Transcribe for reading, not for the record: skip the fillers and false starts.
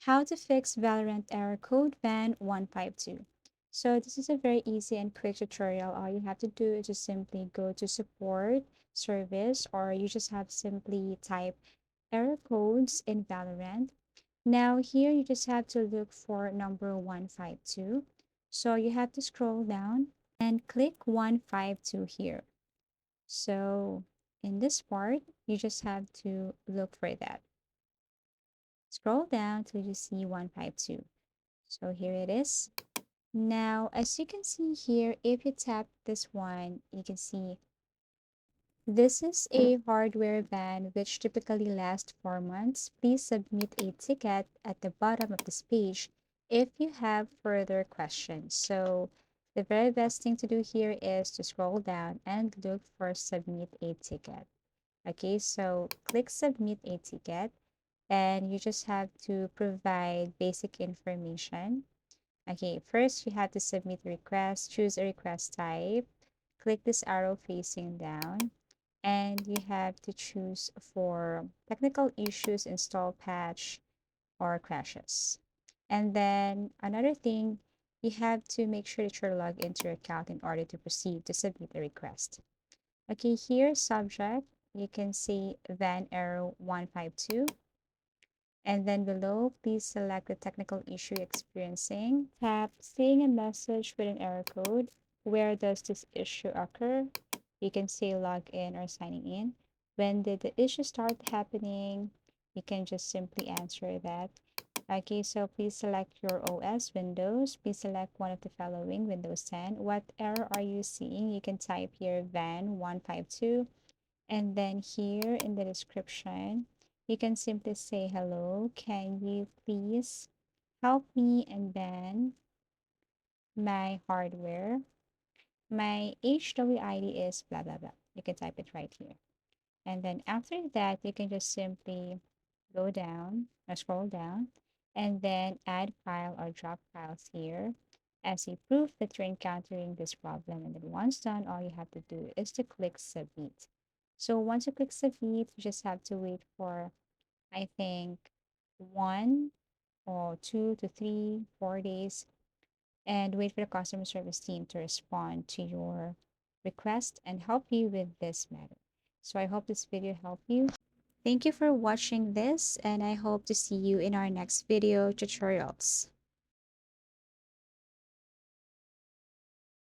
How to fix Valorant error code van 152. So this is a very easy and quick tutorial. All you have to do is just simply go to support service, or you just have simply type error codes in Valorant. Now here you just have to look for number 152. So you have to scroll down and click 152 here. So in this part, you just have to look for that. Scroll down till you see 152. So here it is. Now, as you can see here, if you tap this one, you can see this is a hardware ban which typically lasts 4 months. Please submit a ticket at the bottom of this page if you have further questions. So the very best thing to do here is to scroll down and look for submit a ticket. Okay, so click submit a ticket and you just have to provide basic information. Okay, first you have to submit a request, choose a request type, click this arrow facing down, and you have to choose for technical issues, install patch, or crashes. And then another thing, you have to make sure that you're logged into your account in order to proceed to submit a request. Okay, here subject, you can see van error 152. And then below, please select the technical issue experiencing. Tap seeing a message with an error code. Where does this issue occur? You can say log in or signing in. When did the issue start happening? You can just simply answer that. Okay, so please select your OS, Windows. Please select one of the following, Windows 10. What error are you seeing? You can type here van 152. And then here in the description, you can simply say, hello, can you please help me and then my hardware. My HWID is blah, blah, blah. You can type it right here. And then after that, you can just simply go down or scroll down and then add file or drop files here as a proof that you're encountering this problem. And then once done, all you have to do is to click submit. So once you click submit, you just have to wait for, I think, 1 or 2 to 3, 4 days and wait for the customer service team to respond to your request and help you with this matter. So I hope this video helped you. Thank you for watching this, and I hope to see you in our next video tutorials.